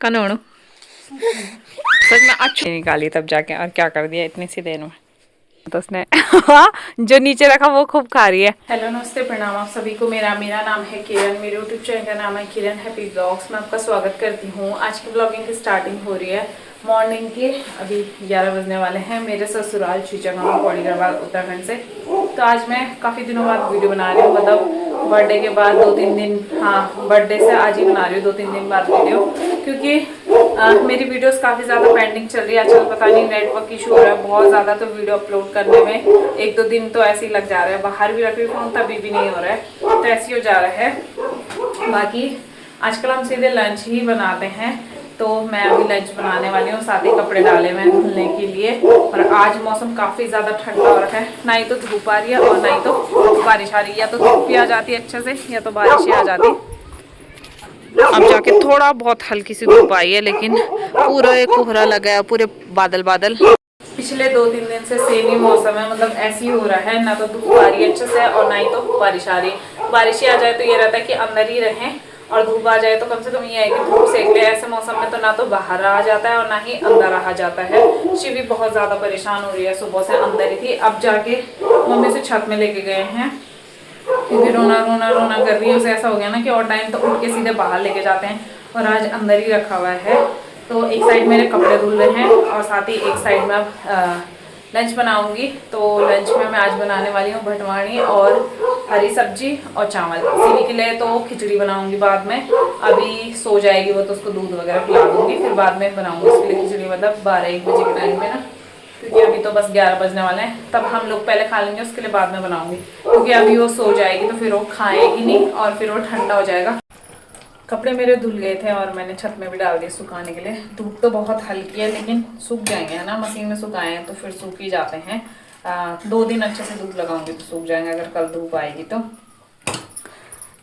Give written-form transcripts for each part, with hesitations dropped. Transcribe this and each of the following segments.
कनोणु सच में अच्छी निकाली तब जाके, और क्या कर दिया इतनी सी देर में तो उसने जो नीचे रखा वो खूब खा रही है। हेलो नमस्ते प्रणाम आप सभी को। मेरा नाम है किरण, मेरे यूट्यूब चैनल का नाम है किरण हैप्पी ब्लॉग्स। मैं आपका स्वागत करती हूँ। आज की ब्लॉगिंग की स्टार्टिंग हो रही है मॉर्निंग के, अभी 11 बजने वाले हैं, मेरे ससुराल श्रीजगह पौड़ी गढ़वाल उत्तराखंड से। तो आज मैं काफ़ी दिनों बाद वीडियो बना रही हूँ, मतलब बर्थडे के बाद 2-3 दिन, हाँ बर्थडे से आज ही बना रही हूँ 2-3 दिन बाद वीडियो, क्योंकि मेरी वीडियोस काफ़ी ज़्यादा पेंडिंग चल रही है आजकल। पता नहीं नेटवर्क इशू हो रहा है बहुत ज़्यादा, तो वीडियो अपलोड करने में 1-2 दिन तो ऐसे ही लग जा रहा है। बाहर भी रख रही हूँ तभी भी नहीं हो रहा है, तो ऐसे ही हो जा रहा है। बाकी आजकल हम सीधे लंच ही बनाते हैं, तो मैं अभी लंच बनाने वाली हूँ। साथ ही कपड़े डाले मैं धुलने के लिए। और आज मौसम काफ़ी ज़्यादा ठंडा हो रखा है, ना ही तो धूप आ रही है और ना ही तो बारिश आ रही है। या तो धूप भी आ जाती है अच्छे से, या तो बारिश ही आ जाती। अब जाके थोड़ा बहुत हल्की सी धूप आई है, लेकिन पूरा एक कोहरा लगा है, पूरे बादल बादल। पिछले 2-3 दिन से सेम ही मौसम है, मतलब ऐसे ही हो रहा है, ना तो धूप आ रही है अच्छे से और ना ही तो बारिश आ रही है। बारिश ही आ जाए तो ये रहता है कि अंदर ही रहें, और धूप आ जाए तो कम से कम ये है कि धूप सेक ले। ऐसे मौसम में तो ना तो बाहर रहा जाता है और ना ही अंदर रहा जाता है। शिवी बहुत ज़्यादा परेशान हो रही है, सुबह से अंदर ही थी, अब जाके मम्मी से छत में लेके गए हैं, क्योंकि रोना रोना रोना कर रही है। उसे ऐसा हो गया ना कि और टाइम तो उठ के सीधे बाहर लेके जाते हैं, और आज अंदर ही रखा हुआ है। तो एक साइड मेरे कपड़े धुल रहे हैं और साथ ही एक साइड में अब लंच बनाऊंगी। तो लंच में मैं आज बनाने वाली हूँ भटवाणी और हरी सब्जी और चावल। सीवी के लिए तो खिचड़ी बनाऊंगी बाद में, अभी सो जाएगी वो तो उसको दूध वगैरह पिला दूंगी, फिर बाद में बनाऊंगी उसके लिए खिचड़ी, मतलब 12-1 बजे के टाइम में ना, क्योंकि अभी तो बस 11 बजने वाले हैं। तब हम लोग पहले खा लेंगे, उसके लिए बाद में बनाऊंगी, क्योंकि अभी वो सो जाएगी तो फिर वो खाएगी नहीं और फिर वो ठंडा हो जाएगा। कपड़े मेरे धुल गए थे और मैंने छत में भी डाल दिए सुखाने के लिए। धूप तो बहुत हल्की है, लेकिन सूख जाएंगे, है ना, मशीन में सुखाए हैं तो फिर सूख ही जाते हैं। 2 दिन अच्छे से धूप लगाऊंगी तो सूख जाएंगे, अगर कल धूप आएगी तो।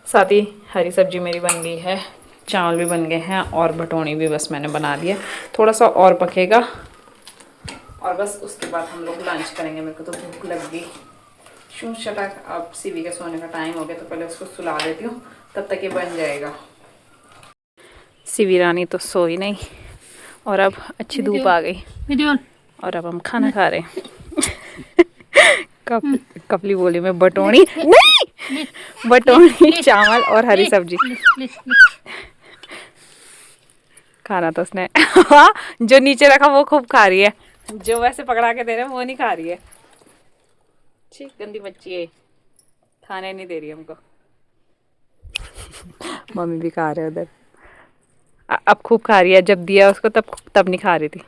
साथ ही हरी सब्जी मेरी बन गई है, चावल भी बन गए हैं, और भटोनी भी बस मैंने बना दिया, थोड़ा सा और पकेगा और बस उसके बाद हम लोग लंच करेंगे। मेरे को तो भूख लग गई शू शटक। अब सीवी के सोने का टाइम हो गया, तो पहले उसको सुला देती हूँ, तब तक ये बन जाएगा। सीवी रानी तो सोई नहीं, और अब अच्छी धूप आ गई और अब हम खाना खा रहे हैं। कपली बोली में बटोनी नहीं, बटोनी चावल और हरी सब्जी। खाना तो उसने जो नीचे रखा वो खूब खा रही है, जो वैसे पकड़ा के दे रहे हैं वो नहीं खा रही है। ठीक गंदी बच्ची है, खाने नहीं दे रही हमको। मम्मी भी खा रहे उधर, अब खूब खा रही है, जब दिया उसको तब नहीं खा रही थी।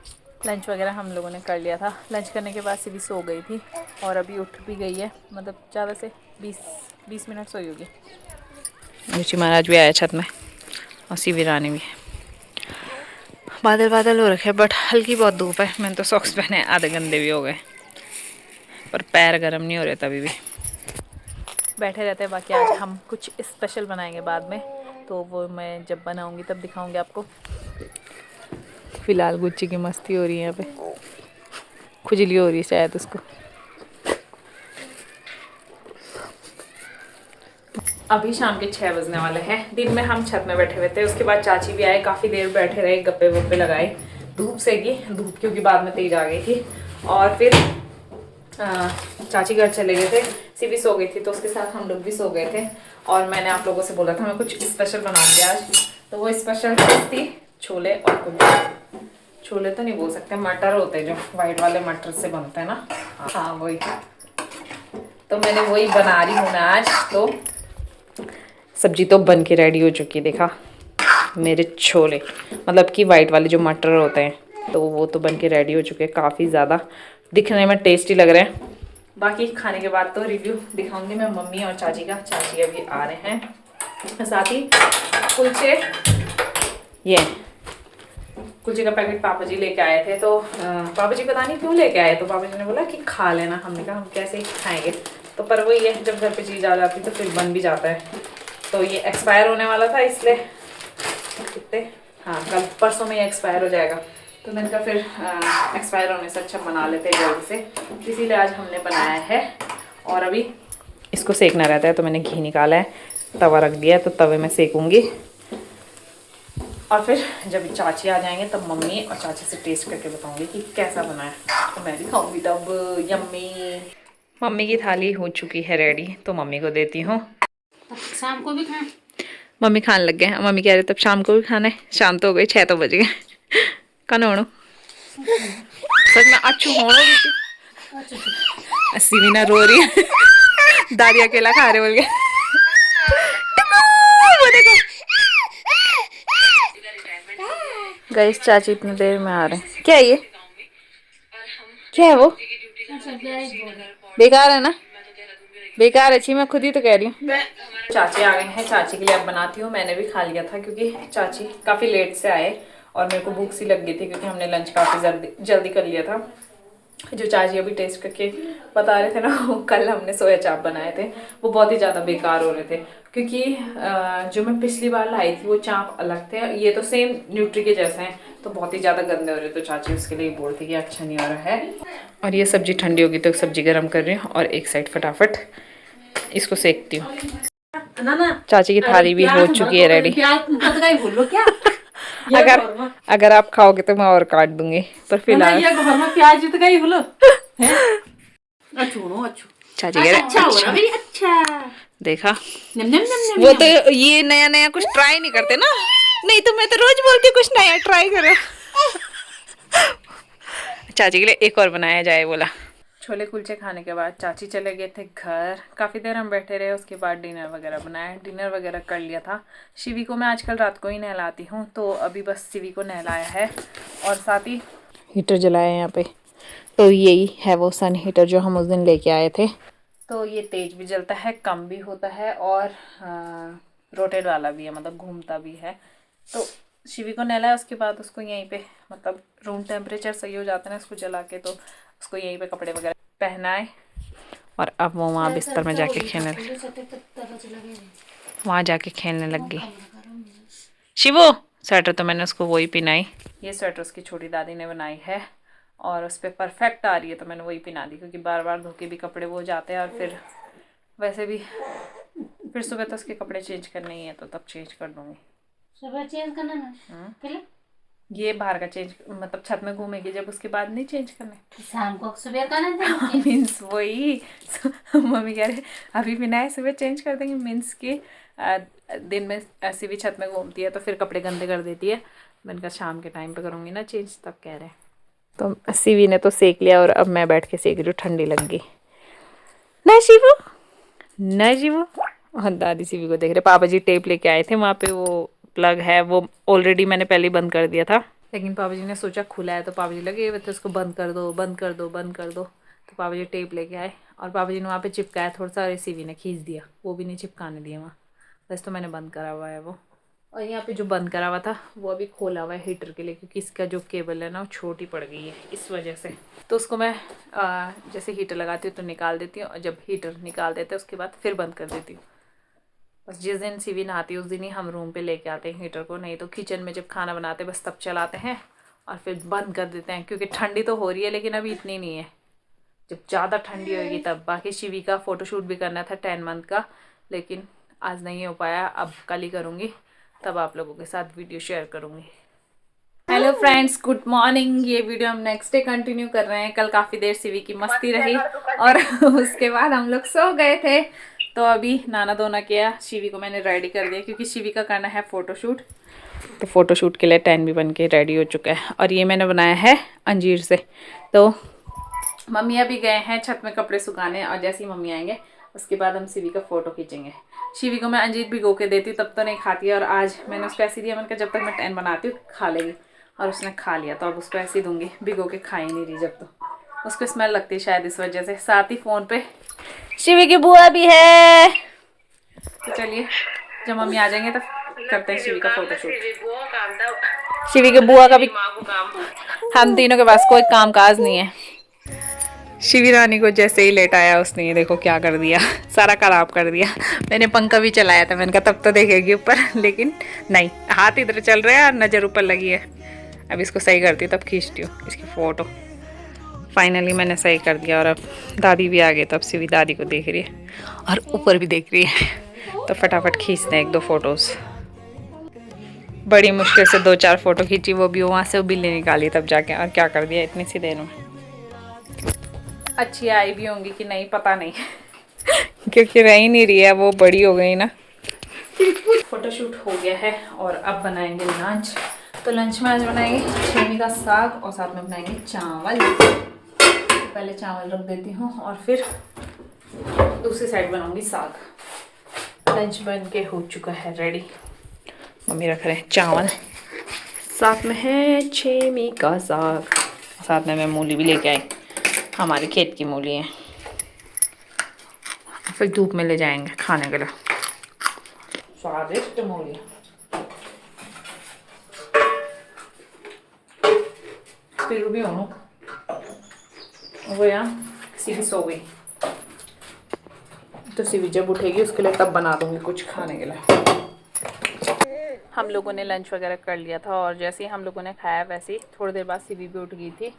लंच वगैरह हम लोगों ने कर लिया था। लंच करने के बाद सीवी सो गई थी और अभी उठ भी गई है, मतलब ज़्यादा से 20 मिनट सोई होगी। रुचि महाराज भी आया छत में और सीवी रानी भी। बादल बादल हो रखे, बट हल्की बहुत धूप है। मैंने तो सॉक्स पहने, आधे गंदे भी हो गए, पर पैर गर्म नहीं हो रहे तभी भी बैठे रहते हैं। बाकी आज हम कुछ स्पेशल बनाएंगे बाद में, तो वो मैं जब बनाऊंगी तब दिखाऊंगी आपको। फिलहाल गुच्ची की मस्ती हो रही है, यहाँ पे खुजली हो रही है शायद उसको। अभी शाम के 6 बजने वाले हैं। दिन में हम छत में बैठे हुए थे, उसके बाद चाची भी आए, काफ़ी देर बैठे रहे, गप्पे वप्पे लगाए, धूप सेकी, धूप क्योंकि बाद में तेज आ गई थी। और फिर चाची घर चले गए थे, सीवी सो गई थी तो उसके साथ हम लोग भी सो गए थे। और मैंने आप लोगों से बोला था मैं कुछ स्पेशल बनाऊंगी आज, तो वो स्पेशल थी छोले और कुछ, छोले तो नहीं बोल सकते, मटर होते हैं जो वाइट वाले मटर से बनते हैं ना, हाँ वही। तो मैंने वही बना रही हूँ मैं आज। तो सब्जी तो बन के रेडी हो चुकी है, देखा मेरे छोले, मतलब कि वाइट वाले जो मटर होते हैं, तो वो तो बन के रेडी हो चुके हैं, काफ़ी ज़्यादा दिखने में टेस्टी लग रहे हैं। बाकी खाने के बाद तो रिव्यू दिखाऊंगी मैं मम्मी और चाची का। चाची अभी आ रहे हैं, साथ ही कुलचे, ये कुलचे का पैकेट पापा जी लेके आए थे। तो पापा जी पता नहीं क्यों लेके आए, तो पापा जी ने बोला कि खा लेना। हमने कहा हम कैसे ही खाएंगे, तो पर वही है, जब घर पे चीज़ आ जाती तो फिर बन भी जाता है। तो ये एक्सपायर होने वाला था, इसलिए कितने, हाँ कल परसों में ये एक्सपायर हो जाएगा, तो मैंने कहा फिर एक्सपायर होने से अच्छा बना लेते हैं जल्दी से, इसीलिए आज हमने बनाया है। और अभी इसको सेकना रहता है, तो मैंने घी निकाला है, तवा रख दिया है, तो तवे में सेकूंगी। और फिर जब चाची आ जाएंगे तब मम्मी और चाची से टेस्ट करके बताऊंगी कि कैसा बना है, तो मैं भी खाऊंगी तब। यम्मी। मम्मी की थाली हो चुकी है रेडी, तो मम्मी को देती हूँ। शाम को भी खाएं। मम्मी खाने लग गए। मम्मी कह रहे तब शाम को भी खाना है। शाम तो हो गई, 6 तो बज गए। कौन होणो सच में अच्छू होणो भी। अस्सी भी ना रो रही है। दादी अकेला खा रहे बोल के। वो देखो गाइस, चाची इतनी देर में आ रहे हैं। क्या है ये? क्या है वो? बेकार है ना? बेकार अच्छी, मैं खुद ही तो कह रही हूँ। चाची आ गए हैं, चाची के लिए अब बनाती हूँ। मैंने भी खा लिया था क्योंकि चाची काफ़ी लेट से आए और मेरे को भूख सी लग गई थी क्योंकि हमने लंच काफ़ी जल्दी कर लिया था। जो चाची अभी टेस्ट करके बता रहे थे ना, वो कल हमने सोया चाप बनाए थे, वो बहुत ही ज़्यादा बेकार हो रहे थे क्योंकि जो मैं पिछली बार लाई थी वो चाप अलग थे, ये तो सेम न्यूट्री के जैसे हैं, तो बहुत ही ज़्यादा गंदे हो रहे। तो चाची उसके लिए बोलती कि अच्छा नहीं हो रहा है। और ये सब्जी ठंडी होगी तो सब्जी गर्म कर रही हूँ और एक साइड फटाफट इसको सेकती हूँ। चाची की थाली भी हो चुकी है रेडी। अगर आप खाओगे तो मैं और काट दूंगी, पर फिलहाल प्याज तो गई बोलो। चाची कह रहे अच्छा देखा। नम नम नम वो तो ये नया नया कुछ ट्राई नहीं करते ना। नहीं तो मैं तो रोज बोलती कुछ नया ट्राई करो। चाची के लिए एक और बनाया जाए बोला। छोले कुलचे खाने के बाद चाची चले गए थे घर। काफ़ी देर हम बैठे रहे, उसके बाद डिनर वगैरह बनाया, डिनर वगैरह कर लिया था। शिवी को मैं आजकल रात को ही नहलाती हूँ, तो अभी बस शिवी को नहलाया है और साथ ही हीटर जलाया है यहाँ पे। तो यही है वो सन हीटर जो हम उस दिन लेके आए थे। तो ये तेज भी जलता है, कम भी होता है और रोटेट वाला भी है, मतलब घूमता भी है। तो शिवी को नहलाया, उसके बाद उसको यहीं पे मतलब रूम टेम्परेचर सही हो जाता है ना उसको जला के, तो उसको यहीं पे कपड़े वगैरह पहनाए और अब वो वहाँ बिस्तर में जाके खेलने लग गई। शिवो स्वेटर तो मैंने उसको वही पहनाई। ये स्वेटर उसकी छोटी दादी ने बनाई है और उस पर परफेक्ट आ रही है, तो मैंने वही पहना दी क्योंकि बार बार धो के भी कपड़े वो जाते हैं और फिर वैसे भी फिर सुबह तो उसके कपड़े चेंज करने ही है, तो तब चेंज कर दूँगी। सुबह चेंज करना ना पहले, ये बाहर का चेंज मतलब छत में घूमेगी जब, उसके बाद नहीं चेंज करने। शाम को सुबह करना मीन्स वही मम्मी कह रहे अभी बिना है सुबह चेंज कर देंगे, मीन्स कि दिन में ऐसी भी छत में घूमती है तो फिर कपड़े गंदे कर देती है। मैंने कहा शाम के टाइम पे करूँगी ना चेंज, तब कह रहे हैं। तो सीवी ने तो सेक लिया और अब मैं बैठ के सेक रही हूँ, ठंडी लग गई ना शिवू, ना शिवू। और दादी सीवी को देख रहे। पापा जी टेप लेके आए थे, वहाँ पे वो प्लग है, वो ऑलरेडी मैंने पहले ही बंद कर दिया था, लेकिन पापा जी ने सोचा खुला है तो पापा जी लगे तो उसको बंद कर दो बंद कर दो बंद कर दो। तो पापा जी टेप लेके आए और पापा जी ने वहाँ पे चिपकाया थोड़ा सा, और सीवी ने खींच दिया, वो भी नहीं चिपकाने दिया वहाँ, बस तो मैंने बंद करा हुआ है वो। और यहाँ पे जो बंद करा हुआ था वो अभी खोला हुआ है हीटर के लिए, क्योंकि इसका जो केबल है ना वो छोटी पड़ गई है इस वजह से। तो उसको मैं जैसे हीटर लगाती हूँ तो निकाल देती हूँ, और जब हीटर निकाल देते हैं उसके बाद फिर बंद कर देती हूँ। बस जिस दिन सीवी नहाती है उस दिन ही हम रूम पे लेके आते हैं हीटर को, नहीं तो किचन में जब खाना बनाते बस तब चलाते हैं और फिर बंद कर देते हैं, क्योंकि ठंडी तो हो रही है लेकिन अभी इतनी नहीं है, जब ज़्यादा ठंडी होगी तब। बाकी शिवी का फ़ोटोशूट भी करना था 10 मंथ का, लेकिन आज नहीं हो पाया, अब कल ही करूँगी, तब आप लोगों के साथ वीडियो शेयर करूँगी। Hello friends, good morning. ये वीडियो हम नेक्स्ट डे कंटिन्यू कर रहे हैं। कल काफ़ी देर शिवी की मस्ती रही और उसके बाद हम लोग सो गए थे, तो अभी नाना धोना किया, शिवी को मैंने रेडी कर दिया क्योंकि शिवी का करना है फ़ोटोशूट। तो फ़ोटोशूट के लिए 10 भी बन के रेडी हो चुका है। और ये मैंने बनाया है अंजीर से। तो मम्मी अभी गए हैं छत में कपड़े सुखाने, और जैसे ही मम्मी आएंगे उसके बाद हम शिवी का फ़ोटो खींचेंगे। शिवी को मैं अंजीर भिगो के देती हूँ तब तो नहीं खाती है, और आज मैंने उसको ऐसे दिया, मैंने कहा जब तक मैं 10 बनाती हूँ खा लेगी, और उसने खा लिया, तो अब उसको ऐसे ही दूँगी, भिगो के खा ही नहीं रही जब, तो उसको स्मेल लगती है शायद इस वजह से। साथ ही फ़ोन पे शिवी की बुआ भी है। तो चलिए जब मम्मी आ जाएंगे तब करते हैं शिवी का फ़ोटोशूट। शिवी के बुआ का भी, हम तीनों के पास कोई काम काज नहीं है। शिवी रानी को जैसे ही लेट आया उसने ये देखो क्या कर दिया, सारा खराब कर दिया। मैंने पंखा भी चलाया था, मैंने कहा तब तो देखेगी ऊपर, लेकिन नहीं, हाथ इधर चल रहा है और नज़र ऊपर लगी है। अब इसको सही करती हूँ तब खींचती हूँ इसकी फ़ोटो। फाइनली मैंने सही कर दिया, और अब दादी भी आ गई, तब शिवी दादी को देख रही है और ऊपर भी देख रही है, तो फटाफट खींचते हैं 1-2 फ़ोटोज़। बड़ी मुश्किल से 2-4 फोटो खींची, वो भी वहाँ से वो बिल्ली निकाली तब जाके, और क्या कर दिया इतनी सी देर में। अच्छी आई भी होंगी कि नहीं पता नहीं क्योंकि रह ही नहीं रही है, वो बड़ी हो गई ना। फोटोशूट हो गया है और अब बनाएंगे लंच। तो लंच में आज बनाएंगे छेमी का साग और साथ में बनाएंगे चावल। पहले चावल रख देती हूँ और फिर दूसरी साइड बनाऊंगी साग। लंच बन के हो चुका है रेडी। मम्मी रख रहे हैं चावल, साथ में है छेमी का साग, साथ में मैं मूली भी लेके आई, हमारे खेत की मूली है। फिर धूप में ले जाएंगे खाने के लिए। स्वादिष्ट मूली। फिर भी हूँ वो यहाँ सीवी सो गई, तो सीवी जब उठेगी उसके लिए तब बना दूंगी कुछ खाने के लिए। हम लोगों ने लंच वगैरह कर लिया था और जैसे ही हम लोगों ने खाया वैसे ही थोड़ी देर बाद सीवी भी उठ गई थी,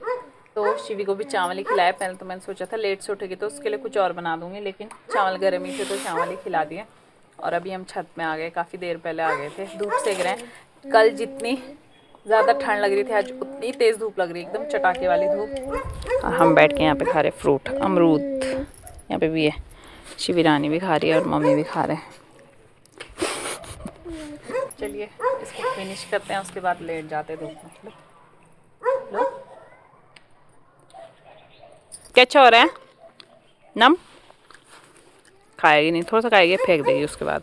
तो शिवी को भी चावल ही खिलाया। पहले तो मैंने सोचा था लेट से उठेगी तो उसके लिए कुछ और बना दूंगी, लेकिन चावल गर्म ही थे तो चावल ही खिला दिए। और अभी हम छत में आ गए, काफ़ी देर पहले आ गए थे। धूप सेक रहे हैं। कल जितनी ज़्यादा ठंड लग रही थी आज उतनी तेज़ धूप लग रही है, एकदम चटाके वाली धूप। और हम बैठ के यहाँ पे खा रहे फ्रूट, अमरूद यहाँ पे भी है। शिवी रानी भी खा रही है और मम्मी भी खा रहे हैं। चलिए इसको फिनिश करते हैं, उसके बाद लेट जाते हैं धूप में। लो क्या अच्छा हो रहा है? नम खाएगी नहीं, थोड़ा सा खाएगी फेंक देगी उसके बाद।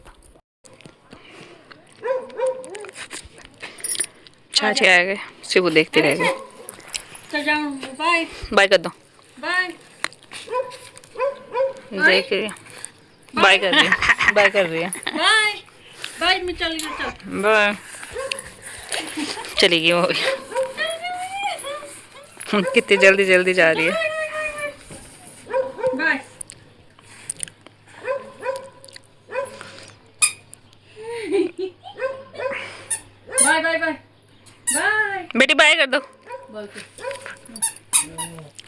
चाची आ गए, शिवू देखती रह गई। बाय बाय कर दो। बाय देख रही है, बाय कर रही है, बाय कर रही है। बाय बाय मैं चल गई, चल बाय चली गई वो भी। कितनी जल्दी जल्दी जा रही है। Bye bye bye bye bye बेटी बाय कर दो। बोल के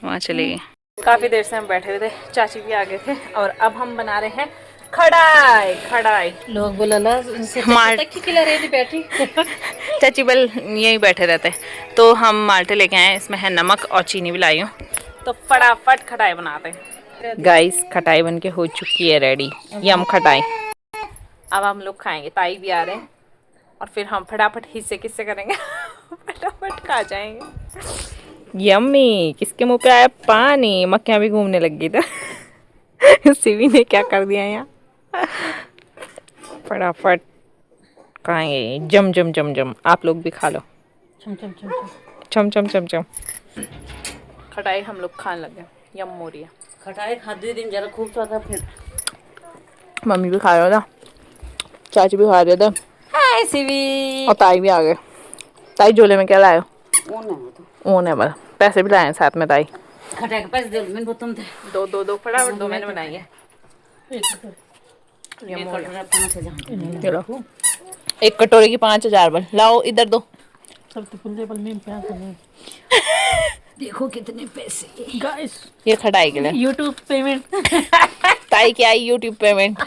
वहाँ चली गई। काफ़ी देर से हम बैठे हुए थे, चाची भी आ गए थे और अब हम बना रहे हैं खड़ाई। खड़ाई लोग बोला ला मार तक खिला रही थी बैठी चाची बल यहीं बैठे रहते, तो हम माल्टे लेके आए, इसमें है नमक और चीनी भी लाई हूँ, तो फटाफट खटाई बनाते हैं। गाइस खटाई बन के हो चुकी है रेडी, यम खटाई। अब हम लोग खाएंगे, ताई भी आ रहे हैं और फिर हम फटाफट हिस्से किस्से करेंगे फटाफट खा जाएंगे। यम्मी। किसके मुंह पे आया पानी, मक्खियाँ भी घूमने लग गई था सिवी ने क्या कर दिया यहाँ। फटाफट खाएंगे, जम जम जम जम। आप लोग भी खा लो। चम चम चम चम चम चम चम। खटाई हम लोग खाने लगे, यम हो रही है। खटाई खाते दिन जरा खूब ज्यादा फिर मम्मी भी खा रहे था, चाची भी खा रहे थे हाय सीवी और ताई भी आ गए। ताई झोले में क्या लाए हो? कौन है वो तो ऊन है बस, पैसे भी लाए हैं साथ में ताई। खटाई के पैसे दे मैंने वो तुम थे दो फटाफट दो, मैंने बनाई है। ये कटोरा 5,000 चलो एक कटोरे की 5,000 बल लाओ, इधर दो। सब तो फुल्ले बल में प्यार करने देखो कितने पैसे गाइस। ये खटाई के लिए यूट्यूब पेमेंट ताई की आई यूट्यूब पेमेंट।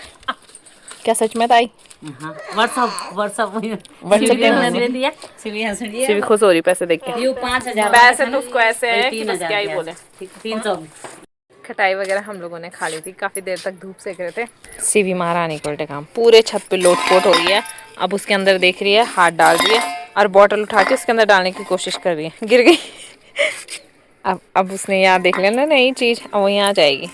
क्या सच में ताई? व्हाट्सएप दे दिया सीवी हंस रही सिर्फ खुश हो रही पैसे देख के। ये 5,000 पैसे तो उसको ऐसे है कि बस क्या ही बोले। 300 खटाई वगैरह हम लोगों ने खा ली थी, काफ़ी देर तक धूप सेक रहे थे। सीवी महारानी को उल्टे काम, पूरे छत पे लोट-पोट हो रही है। अब उसके अंदर देख रही है, हाथ डाल रही है और बॉटल उठा के उसके अंदर डालने की कोशिश कर रही है, गिर गई अब उसने यहाँ देख लिया ना नई चीज़, अब वो यहाँ जाएगी।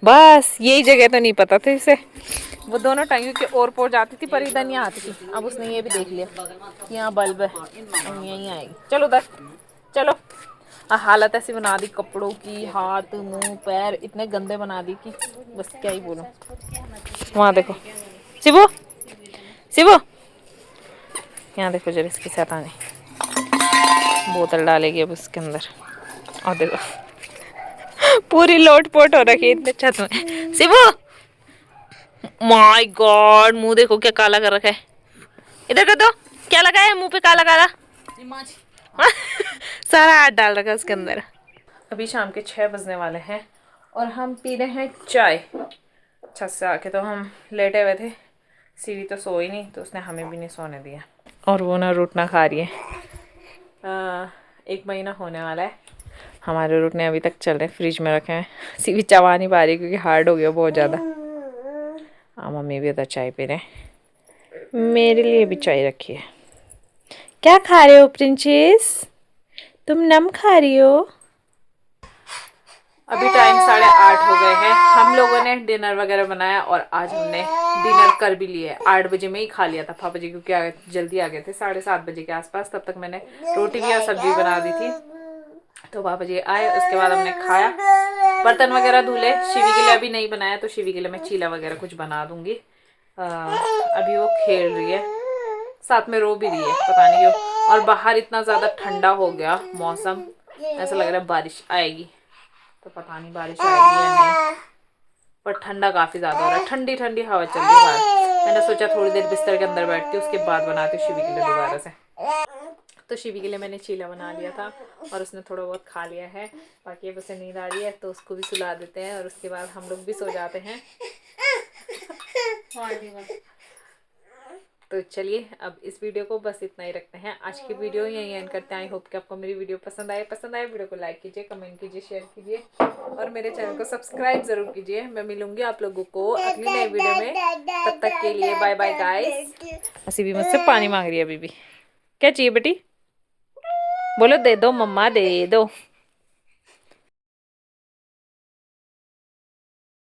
बस यही जगह तो नहीं पता था इसे, वो दोनों टांगियों के और पोर जाती थी पर इधर नहीं आती थी। अब उसने ये भी देख लिया कि यहाँ बल्ब है, अब यहीं आएगी। चलो उधर चलो। हालत ऐसी बना दी कपड़ों की, हाथ मुंह पैर इतने गंदे बना दी कि बस क्या ही बोलूं। वहाँ देखो शिवू, शिवू यहाँ देखो जरा इसकी शैतानी। बोतल डालेगी अब उसके अंदर और देखो पूरी लोट पोट हो रखी है इतने छत में। शिवू माय गॉड, मुंह देखो क्या काला कर रखा है। इधर कर दो, क्या लगा है मुंह पे काला काला सारा हाथ डाल रखा है उसके अंदर। अभी शाम के 6 बजने वाले हैं और हम पी रहे हैं चाय। छत से आके तो हम लेटे हुए थे, सीवी तो सोई नहीं तो उसने हमें भी नहीं सोने दिया। और वो ना रूटना खा रही है। 1 महीना होने वाला है, हमारे रूटने अभी तक चल रहे, फ्रिज में रखे हैं। सीवी चबा नहीं पा रही क्योंकि हार्ड हो गया बहुत ज़्यादा। हाँ मम्मी भी उधर चाय पी रहे हैं, मेरे लिए भी चाय रखी है। क्या खा रहे हो प्रिंसेस, तुम नम खा रही हो? अभी टाइम 8:30 हो गए हैं। हम लोगों ने डिनर वगैरह बनाया और आज हमने डिनर कर भी लिया है। 8 बजे में ही खा लिया था पापा जी, क्योंकि जल्दी आ गए थे 7:30 बजे के आसपास। तब तक मैंने रोटी भी और सब्जी बना दी थी। तो पापा जी आए, उसके बाद हमने खाया, बर्तन वगैरह धुले। शिवी के लिए अभी नहीं बनाया, तो शिवी के लिए मैं चीला वगैरह कुछ बना दूंगी। अभी वो खेल रही है, साथ में रो भी रही है, पता नहीं क्यों। और बाहर इतना ज़्यादा ठंडा हो गया मौसम, ऐसा लग रहा है बारिश आएगी। तो पता नहीं बारिश आएगी या नहीं, पर ठंडा काफ़ी ज़्यादा हो रहा है। ठंडी ठंडी हवा चल रही है बाहर। मैंने सोचा थोड़ी देर बिस्तर के अंदर बैठती हूँ, उसके बाद बनाती हूँ शिवी के लिए दोबारा से। तो शिवी के लिए मैंने चीला बना लिया था और उसने थोड़ा बहुत खा लिया है। बाकी अब उसे नींद आ रही है तो उसको भी सुला देते हैं और उसके बाद हम लोग भी सो जाते हैं। तो चलिए अब इस वीडियो को बस इतना ही रखते हैं। आज की वीडियो यहीं एंड करते हैं। आई होप कि आपको मेरी वीडियो पसंद आए वीडियो को लाइक कीजिए, कमेंट कीजिए, शेयर कीजिए और मेरे चैनल को सब्सक्राइब जरूर कीजिए। मैं मिलूंगी आप लोगों को अगली नई वीडियो में, तब तक के लिए बाय बाय गाइस। असी भी मुझसे पानी मांग रही है अभी भी। क्या चाहिए बेटी, बोलो दे दो मम्मा दे दो।